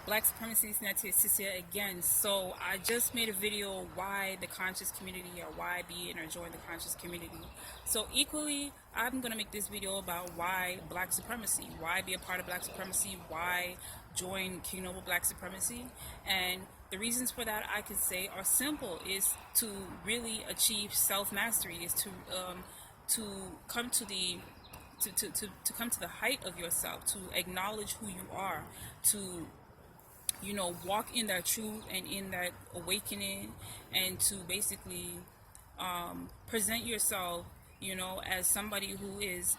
Black Supremacy is Cecilia again. So I just made a video why the conscious community, or why be in or join the conscious community. So equally, I'm going to make this video about why Black Supremacy, why be a part of Black Supremacy, why join King Noble Black Supremacy. And the reasons for that, I could say, are simple: is to really achieve self-mastery, is to come to the to come to the height of yourself, to acknowledge who you are, to walk in that truth and in that awakening, and to basically present yourself, as somebody who is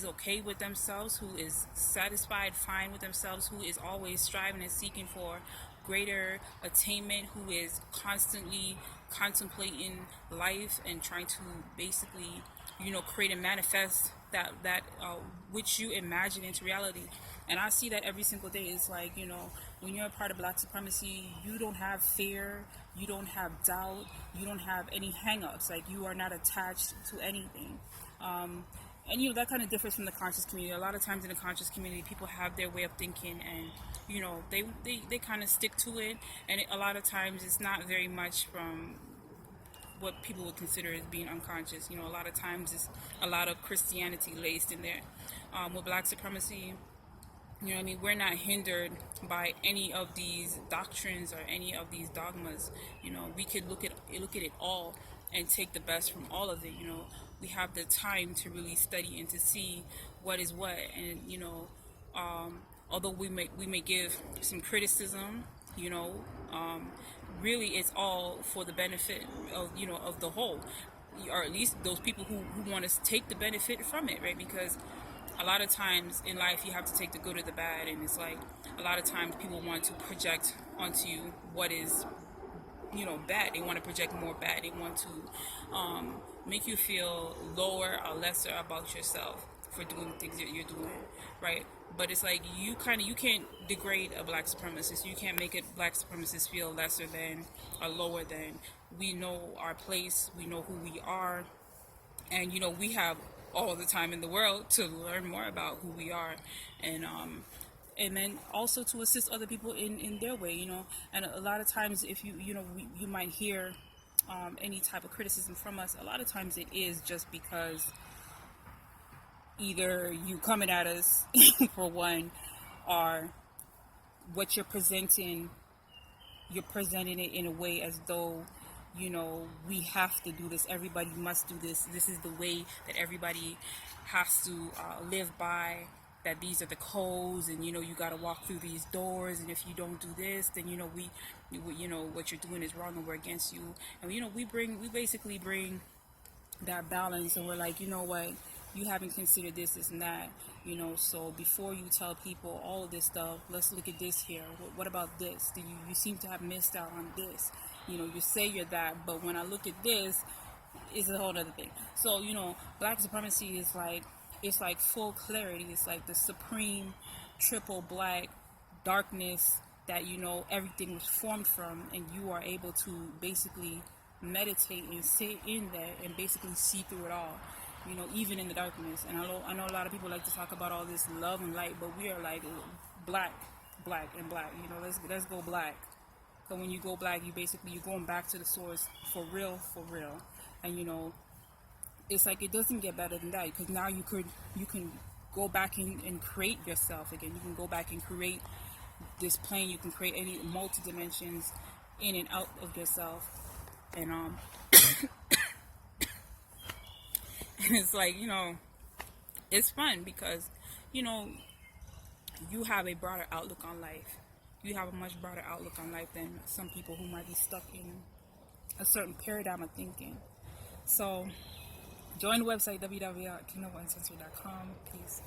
okay with themselves, who is satisfied, fine with themselves, who is always striving and seeking for greater attainment, who is constantly contemplating life and trying to basically, create and manifest that which you imagine into reality. And I see that every single day. It's like, when you're a part of Black Supremacy, you don't have fear, you don't have doubt, you don't have any hang-ups. Like, you are not attached to anything. And that kind of differs from the conscious community. A lot of times in the conscious community, people have their way of thinking, and they kind of stick to it. And a lot of times it's not very much from what people would consider as being unconscious. A lot of times it's a lot of Christianity laced in there. With Black Supremacy, we're not hindered by any of these doctrines or any of these dogmas. We could look at it all and take the best from all of it. We have the time to really study and to see what is what. And although we may give some criticism, really it's all for the benefit of of the whole, or at least those people who want to take the benefit from it, right? Because a lot of times in life you have to take the good or the bad, and it's like a lot of times people want to project onto you what is bad. They want to project more bad. They want to make you feel lower or lesser about yourself for doing the things that you're doing, right? But it's like you can't degrade a Black supremacist. You can't make a Black supremacist feel lesser than or lower than. We know our place, we know who we are, and we have all the time in the world to learn more about who we are, and then also to assist other people in their way, And a lot of times, if you might hear any type of criticism from us, a lot of times it is just because either you coming at us for one, or what you're presenting it in a way as though we have to do this, everybody must do this, this is the way that everybody has to live by, that these are the codes, and you got to walk through these doors, and if you don't do this, then we what you're doing is wrong and we're against you. And we basically bring that balance, and we're like, what, you haven't considered this and that, so before you tell people all of this stuff, let's look at this here. What about this? You seem to have missed out on this. You say you're that, but when I look at this, it's a whole other thing. So, Black Supremacy is like, it's like full clarity. It's like the supreme triple black darkness that, everything was formed from, and you are able to basically meditate and sit in that and basically see through it all, even in the darkness. And I know a lot of people like to talk about all this love and light, but we are like black and black. Let's go black. So when you go black, you're going back to the source for real. And it's like it doesn't get better than that, because now you can go back and create yourself again. You can go back and create this plane. You can create any multi-dimensions in and out of yourself. And and it's like, it's fun because you have a broader outlook on life. You have a much broader outlook on life than some people who might be stuck in a certain paradigm of thinking. So join the website www.kingnobleancestry.com. Peace.